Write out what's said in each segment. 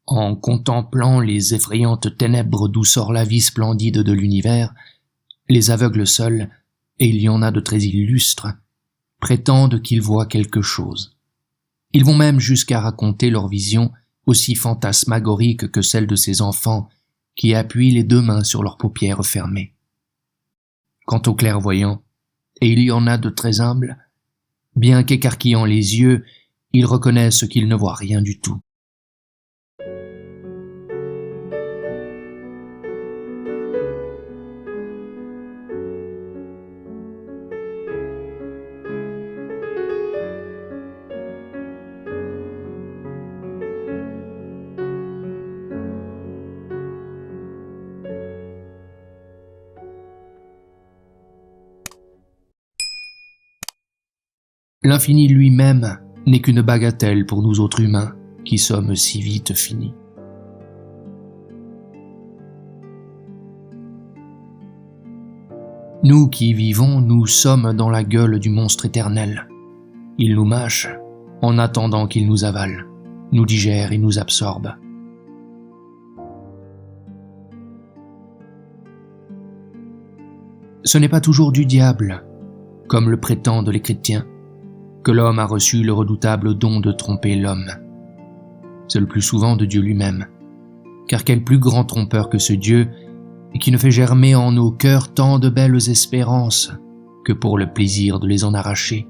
En contemplant les effrayantes ténèbres d'où sort la vie splendide de l'univers, les aveugles seuls, et il y en a de très illustres, prétendent qu'ils voient quelque chose. Ils vont même jusqu'à raconter leurs visions aussi fantasmagoriques que celles de ces enfants qui appuient les deux mains sur leurs paupières fermées. Quant aux clairvoyants, et il y en a de très humbles, bien qu'écarquillant les yeux, ils reconnaissent qu'ils ne voient rien du tout. L'infini lui-même n'est qu'une bagatelle pour nous autres humains, qui sommes si vite finis. Nous qui vivons, nous sommes dans la gueule du monstre éternel. Il nous mâche, en attendant qu'il nous avale, nous digère et nous absorbe. Ce n'est pas toujours du diable, comme le prétendent les chrétiens, que l'homme a reçu le redoutable don de tromper l'homme. C'est le plus souvent de Dieu lui-même, car quel plus grand trompeur que ce Dieu, et qui ne fait germer en nos cœurs tant de belles espérances que pour le plaisir de les en arracher.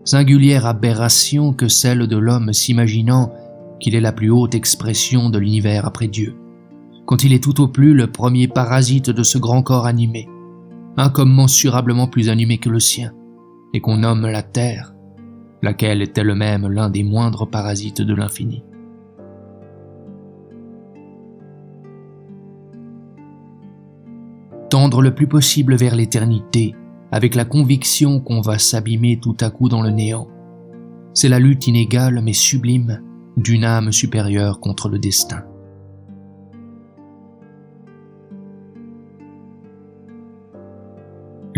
Singulière aberration que celle de l'homme s'imaginant qu'il est la plus haute expression de l'univers après Dieu, quand il est tout au plus le premier parasite de ce grand corps animé, incommensurablement plus animé que le sien, et qu'on nomme la Terre, laquelle est elle-même l'un des moindres parasites de l'infini. Tendre le plus possible vers l'éternité, avec la conviction qu'on va s'abîmer tout à coup dans le néant, c'est la lutte inégale mais sublime d'une âme supérieure contre le destin.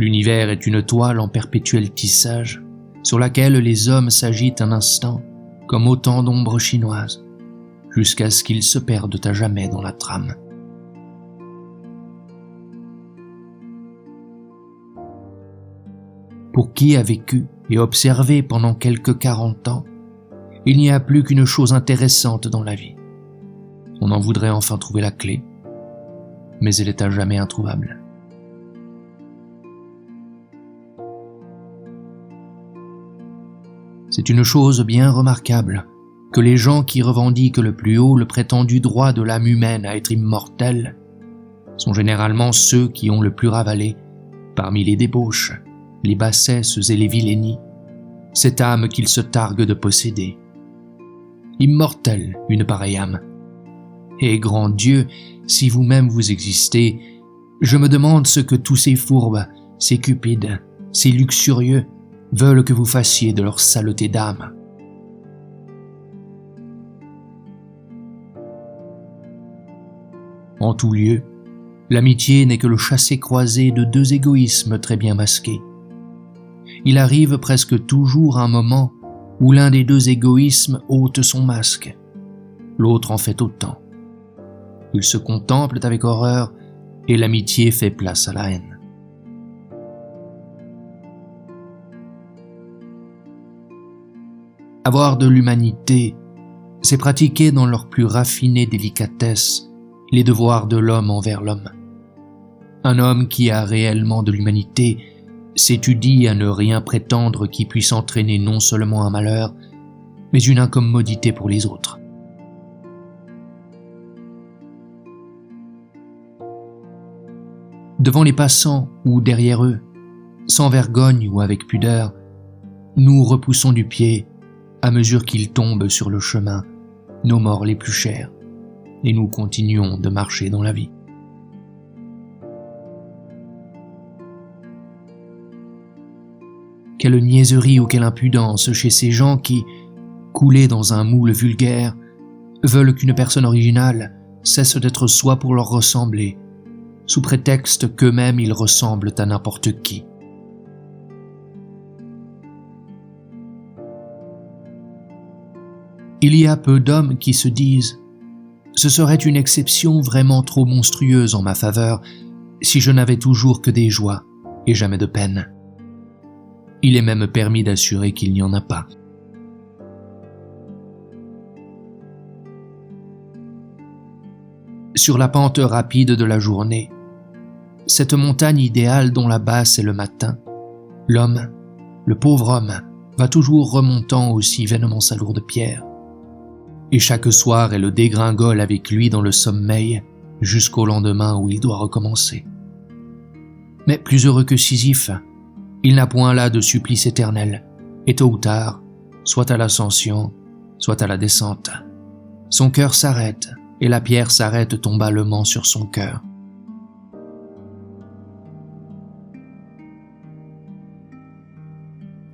L'univers est une toile en perpétuel tissage, sur laquelle les hommes s'agitent un instant, comme autant d'ombres chinoises, jusqu'à ce qu'ils se perdent à jamais dans la trame. Pour qui a vécu et observé pendant quelques 40 ans, il n'y a plus qu'une chose intéressante dans la vie. On en voudrait enfin trouver la clé, mais elle est à jamais introuvable. C'est une chose bien remarquable que les gens qui revendiquent le plus haut le prétendu droit de l'âme humaine à être immortelle sont généralement ceux qui ont le plus ravalé, parmi les débauches, les bassesses et les vilainies, cette âme qu'ils se targuent de posséder. Immortelle, une pareille âme. Et grand Dieu, si vous-même vous existez, je me demande ce que tous ces fourbes, ces cupides, ces luxurieux, veulent que vous fassiez de leur saleté d'âme. En tout lieu, l'amitié n'est que le chassé-croisé de deux égoïsmes très bien masqués. Il arrive presque toujours un moment où l'un des deux égoïsmes ôte son masque, l'autre en fait autant. Ils se contemplent avec horreur et l'amitié fait place à la haine. Avoir de l'humanité, c'est pratiquer dans leur plus raffinée délicatesse les devoirs de l'homme envers l'homme. Un homme qui a réellement de l'humanité s'étudie à ne rien prétendre qui puisse entraîner non seulement un malheur, mais une incommodité pour les autres. Devant les passants ou derrière eux, sans vergogne ou avec pudeur, nous repoussons du pied, à mesure qu'ils tombent sur le chemin, nos morts les plus chers, et nous continuons de marcher dans la vie. Quelle niaiserie ou quelle impudence chez ces gens qui, coulés dans un moule vulgaire, veulent qu'une personne originale cesse d'être soi pour leur ressembler, sous prétexte qu'eux-mêmes ils ressemblent à n'importe qui. Il y a peu d'hommes qui se disent « Ce serait une exception vraiment trop monstrueuse en ma faveur si je n'avais toujours que des joies et jamais de peine. » Il est même permis d'assurer qu'il n'y en a pas. Sur la pente rapide de la journée, cette montagne idéale dont la base est le matin, l'homme, le pauvre homme, va toujours remontant aussi vainement sa lourde pierre. Et chaque soir, elle dégringole avec lui dans le sommeil jusqu'au lendemain où il doit recommencer. Mais plus heureux que Sisyphe, il n'a point là de supplice éternel, et tôt ou tard, soit à l'ascension, soit à la descente, son cœur s'arrête, et la pierre s'arrête tombalement sur son cœur.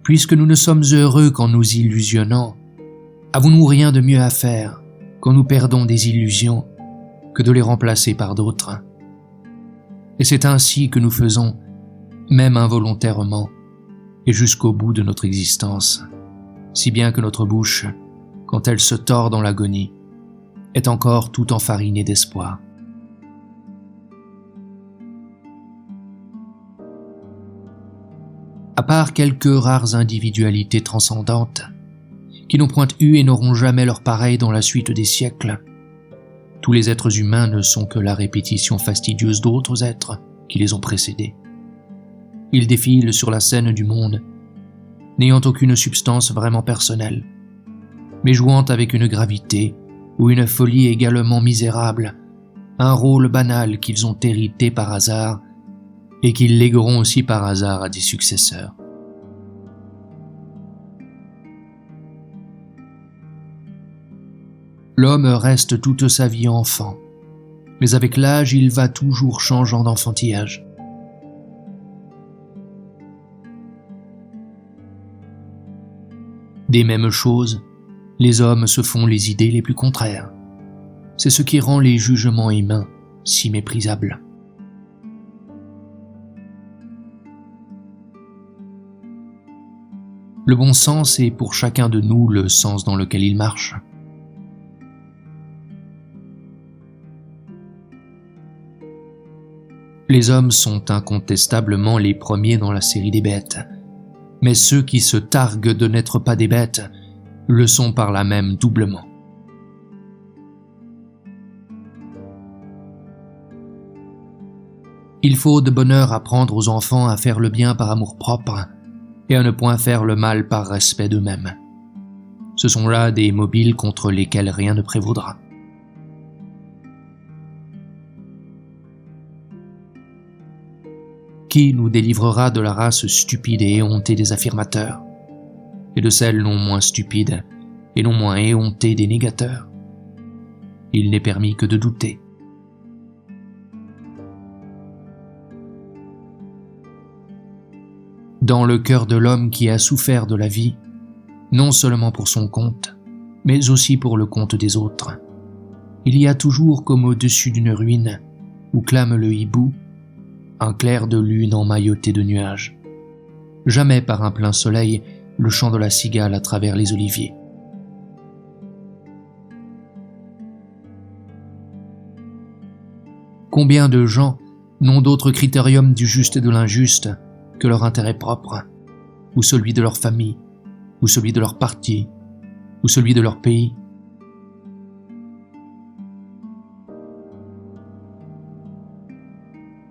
Puisque nous ne sommes heureux qu'en nous illusionnant, avons-nous rien de mieux à faire quand nous perdons des illusions que de les remplacer par d'autres? Et c'est ainsi que nous faisons, même involontairement, et jusqu'au bout de notre existence, si bien que notre bouche, quand elle se tord dans l'agonie, est encore tout enfarinée d'espoir. À part quelques rares individualités transcendantes, qui n'ont point eu et n'auront jamais leur pareil dans la suite des siècles, tous les êtres humains ne sont que la répétition fastidieuse d'autres êtres qui les ont précédés. Ils défilent sur la scène du monde, n'ayant aucune substance vraiment personnelle, mais jouant avec une gravité ou une folie également misérable, un rôle banal qu'ils ont hérité par hasard et qu'ils légueront aussi par hasard à des successeurs. L'homme reste toute sa vie enfant, mais avec l'âge il va toujours changeant d'enfantillage. Des mêmes choses, les hommes se font les idées les plus contraires. C'est ce qui rend les jugements humains si méprisables. Le bon sens est pour chacun de nous le sens dans lequel il marche. Les hommes sont incontestablement les premiers dans la série des bêtes, mais ceux qui se targuent de n'être pas des bêtes le sont par là même doublement. Il faut de bonne heure apprendre aux enfants à faire le bien par amour-propre et à ne point faire le mal par respect d'eux-mêmes. Ce sont là des mobiles contre lesquels rien ne prévaudra. Qui nous délivrera de la race stupide et éhontée des affirmateurs, et de celle non moins stupide et non moins éhontée des négateurs? Il n'est permis que de douter. Dans le cœur de l'homme qui a souffert de la vie, non seulement pour son compte, mais aussi pour le compte des autres, il y a toujours comme au-dessus d'une ruine, où clame le hibou, un clair de lune emmailloté de nuages. Jamais par un plein soleil, le chant de la cigale à travers les oliviers. Combien de gens n'ont d'autre critérium du juste et de l'injuste que leur intérêt propre, ou celui de leur famille, ou celui de leur parti, ou celui de leur pays?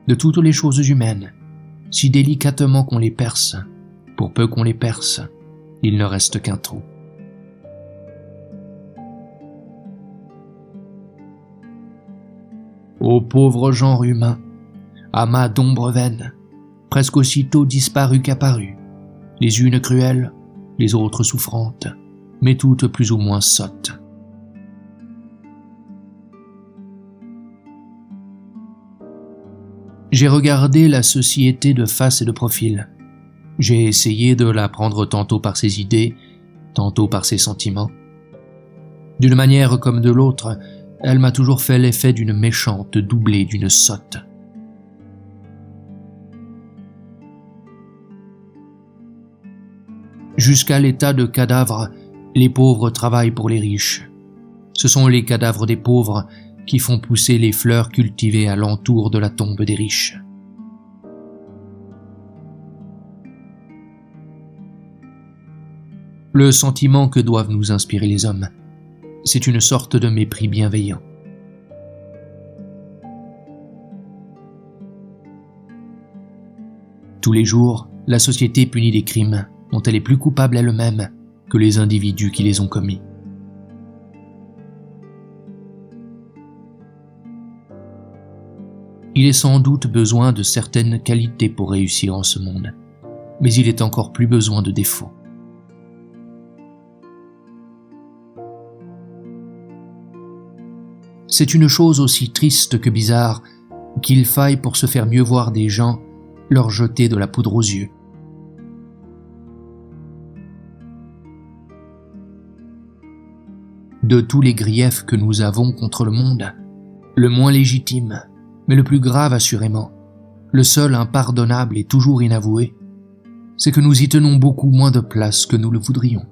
De toutes les choses humaines, si délicatement qu'on les perce, pour peu qu'on les perce, il ne reste qu'un trou. Ô pauvre genre humain, amas d'ombres vaines, presque aussitôt disparu qu'apparu, les unes cruelles, les autres souffrantes, mais toutes plus ou moins sottes. J'ai regardé la société de face et de profil. J'ai essayé de la prendre tantôt par ses idées, tantôt par ses sentiments. D'une manière comme de l'autre, elle m'a toujours fait l'effet d'une méchante doublée d'une sotte. Jusqu'à l'état de cadavre, Les pauvres travaillent pour les riches. Ce sont les cadavres des pauvres qui font pousser les fleurs cultivées alentour de la tombe des riches. Le sentiment que doivent nous inspirer les hommes, c'est une sorte de mépris bienveillant. Tous les jours, la société punit des crimes dont elle est plus coupable elle-même que les individus qui les ont commis. Il est sans doute besoin de certaines qualités pour réussir en ce monde, mais il est encore plus besoin de défauts. C'est une chose aussi triste que bizarre qu'il faille, pour se faire mieux voir des gens, leur jeter de la poudre aux yeux. De tous les griefs que nous avons contre le monde, le moins légitime, mais le plus grave assurément, le seul impardonnable et toujours inavoué, c'est que nous y tenons beaucoup moins de place que nous le voudrions.